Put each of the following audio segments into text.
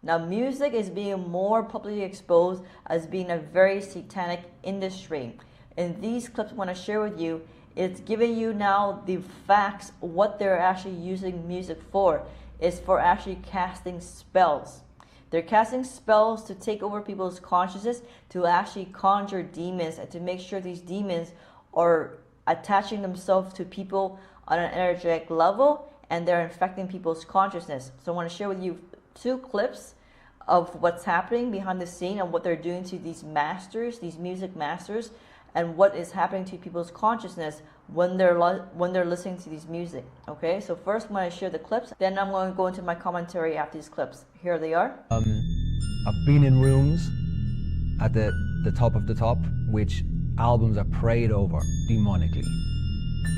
Now, music is being more publicly exposed as being a very satanic industry. In these clips I want to share with you, it's giving you now the facts, what they're actually using music for. Is for actually casting spells. They're casting spells to take over people's consciousness, to actually conjure demons, and to make sure these demons are attaching themselves to people on an energetic level, and they're infecting people's consciousness. So I want to share with you 2 clips of what's happening behind the scene and what they're doing to these masters, these music masters, and what is happening to people's consciousness when they're listening to these music. Okay, so first I'm going to share the clips, then I'm going to go into my commentary after these clips. Here they are. I've been in rooms at the top of the top, which albums are prayed over demonically.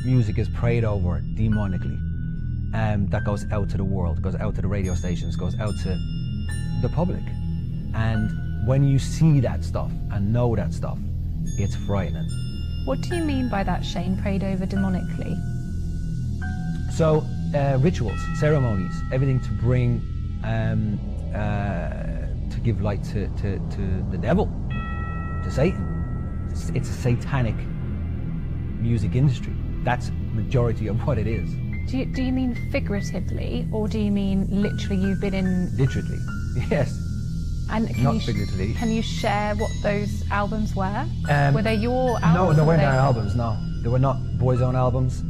Music is prayed over demonically. That goes out to the world, goes out to the radio stations, goes out to the public. And when you see that stuff and know that stuff, it's frightening. What do you mean by that, Shane, prayed over demonically? So, rituals, ceremonies, everything to bring, to give light to the devil, to Satan. It's a satanic music industry. That's majority of what it is. Do you mean figuratively, or do you mean literally you've been in... Literally, yes. And not figuratively. Can you share what those albums were? Were they your albums? No, they weren't our albums, no. They were not Boyzone albums.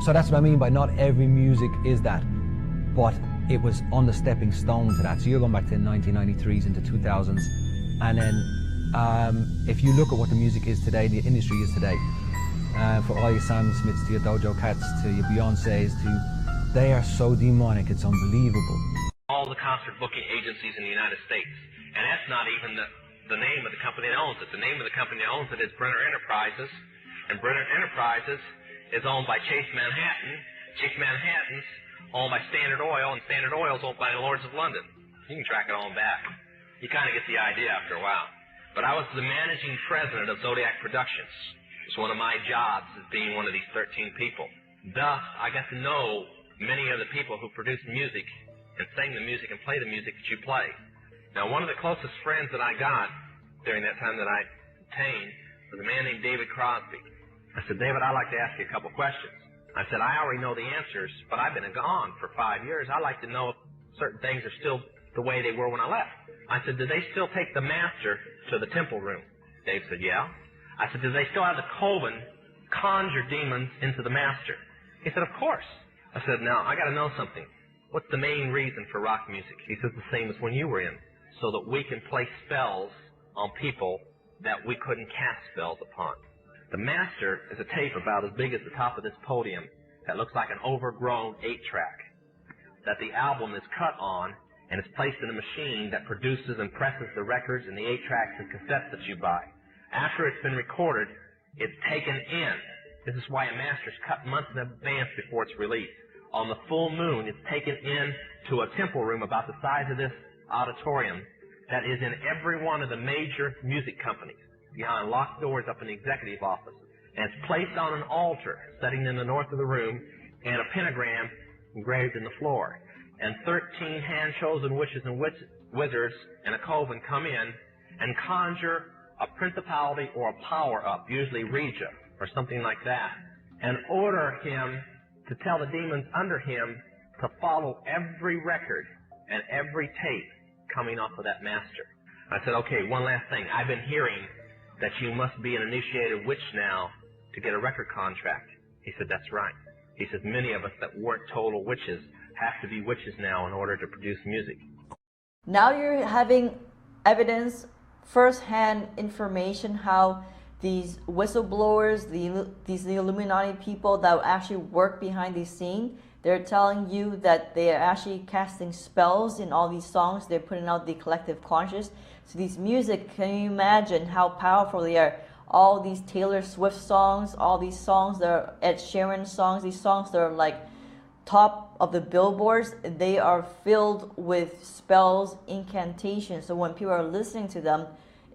So that's what I mean by not every music is that. But it was on the stepping stone to that. So you're going back to 1993s into 2000s. And then if you look at what the music is today, the industry is today, for all your Sam Smiths to your Dojo Cats to your Beyoncés, they are so demonic, it's unbelievable. All the concert booking agencies in the United States, and that's not even the name of the company that owns it. The name of the company that owns it is Brenner Enterprises, and Brenner Enterprises is owned by Chase Manhattan. Chase Manhattan's owned by Standard Oil, and Standard Oil is owned by the Lords of London. You can track it on back. You kind of get the idea after a while. But I was the managing president of Zodiac Productions. It's one of my jobs as being one of these 13 people. Thus, I got to know many of the people who produce music and sing the music and play the music that you play. Now, one of the closest friends that I got during that time that I obtained was a man named David Crosby. I said, David, I'd like to ask you a couple questions. I said, I already know the answers, but I've been gone for 5 years. I'd like to know if certain things are still the way they were when I left. I said, do they still take the master to the temple room? Dave said, yeah. I said, do they still have the coven conjure demons into the master? He said, of course. I said, now, I got to know something. What's the main reason for rock music? He says the same as when you were in, so that we can play spells on people that we couldn't cast spells upon. The master is a tape about as big as the top of this podium that looks like an overgrown 8-track that the album is cut on and is placed in a machine that produces and presses the records and the 8-tracks and cassettes that you buy. After it's been recorded, it's taken in. This is why a master's cut months in advance before it's released. On the full moon, it's taken in to a temple room about the size of this auditorium that is in every one of the major music companies, behind locked doors up in the executive office. And it's placed on an altar sitting in the north of the room, and a pentagram engraved in the floor. And 13 hand-chosen witches and wizards and a coven come in and conjure a principality or a power up, usually Regia or something like that, and order him to tell the demons under him to follow every record and every tape coming off of that master. I said, okay, one last thing. I've been hearing that you must be an initiated witch now to get a record contract. He said, that's right. He says, many of us that weren't total witches have to be witches now in order to produce music. Now you're having evidence, first-hand information, how these whistleblowers, these Illuminati people that actually work behind the scene, they're telling you that they are actually casting spells in all these songs. They're putting out the collective conscious. So these music, can you imagine how powerful they are? All these Taylor Swift songs, all these songs that are Ed Sheeran songs, these songs that are like top of the billboards, they are filled with spells, incantations. So when people are listening to them,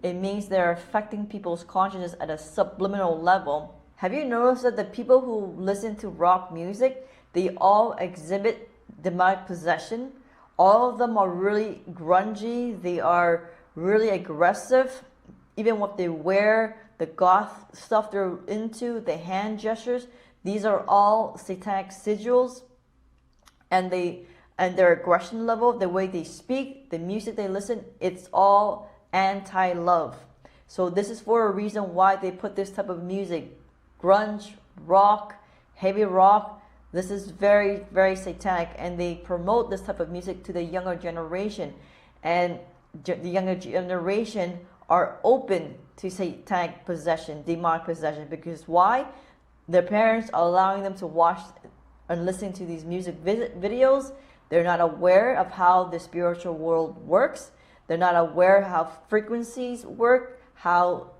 it means they're affecting people's consciousness at a subliminal level. Have you noticed that the people who listen to rock music, they all exhibit demonic possession? All of them are really grungy. They are really aggressive. Even what they wear, the goth stuff they're into, the hand gestures, these are all satanic sigils. And their aggression level, the way they speak, the music they listen, it's all anti-love. So this is for a reason why they put this type of music, grunge, rock, heavy rock. This is very, very satanic, and they promote this type of music to the younger generation. And the younger generation are open to satanic possession, demonic possession, because why? Their parents are allowing them to watch and listen to these music videos. They're not aware of how the spiritual world works. They're not aware how frequencies work, how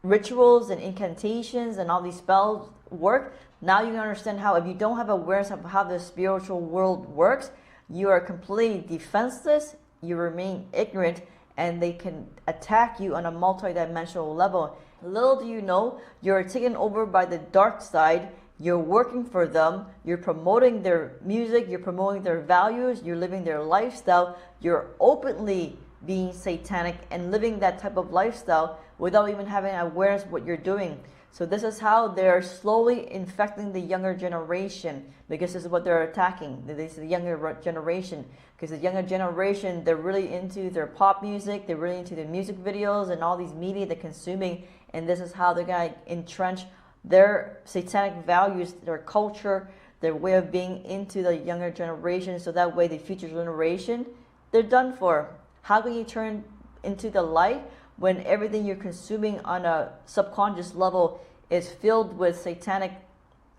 rituals and incantations and all these spells work. Now you can understand how, if you don't have awareness of how the spiritual world works, you are completely defenseless, you remain ignorant, and they can attack you on a multi-dimensional level. Little do you know, you're taken over by the dark side. You're working for them, you're promoting their music, you're promoting their values, you're living their lifestyle, you're openly being satanic and living that type of lifestyle without even having awareness of what you're doing. So this is how they're slowly infecting the younger generation, because this is what they're attacking. This is the younger generation, because the younger generation, they're really into their pop music, they're really into their music videos and all these media they're consuming, and this is how they're going to entrench their satanic values, their culture, their way of being into the younger generation, so that way the future generation, they're done for. How can you turn into the light when everything you're consuming on a subconscious level is filled with satanic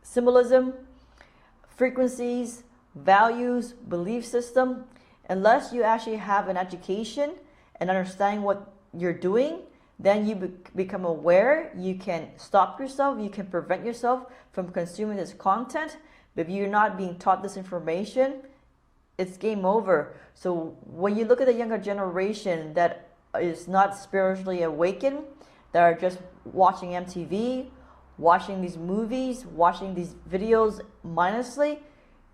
symbolism, frequencies, values, belief system? Unless you actually have an education and understanding what you're doing, then you become aware, you can stop yourself, you can prevent yourself from consuming this content. But if you're not being taught this information, it's game over. So when you look at the younger generation that is not spiritually awakened, that are just watching MTV, watching these movies, watching these videos mindlessly,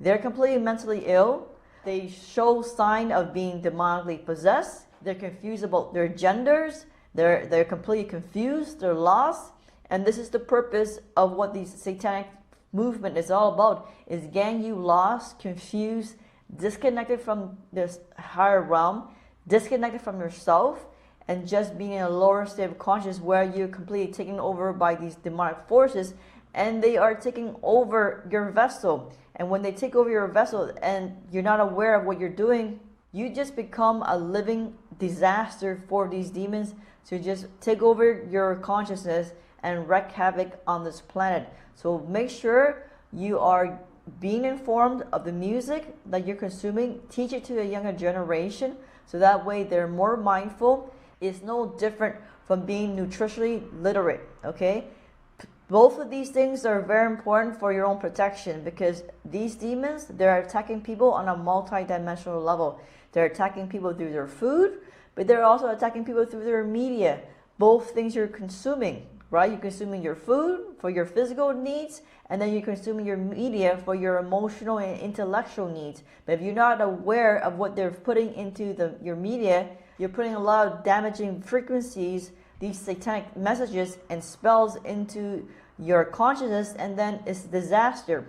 they're completely mentally ill. They show sign of being demonically possessed. They're confused about their genders. They're completely confused, they're lost, and this is the purpose of what the satanic movement is all about, is getting you lost, confused, disconnected from this higher realm, disconnected from yourself, and just being in a lower state of consciousness where you're completely taken over by these demonic forces, and they are taking over your vessel. And when they take over your vessel and you're not aware of what you're doing, you just become a living disaster for these demons to just take over your consciousness and wreak havoc on this planet. So make sure you are being informed of the music that you're consuming. Teach it to the younger generation, so that way they're more mindful. It's no different from being nutritionally literate, okay? Both of these things are very important for your own protection, because these demons, they're attacking people on a multi-dimensional level. They're attacking people through their food, but they're also attacking people through their media. Both things you're consuming, right? You're consuming your food for your physical needs, and then you're consuming your media for your emotional and intellectual needs. But if you're not aware of what they're putting into your media, you're putting a lot of damaging frequencies, these satanic messages and spells into your consciousness, and then it's disaster.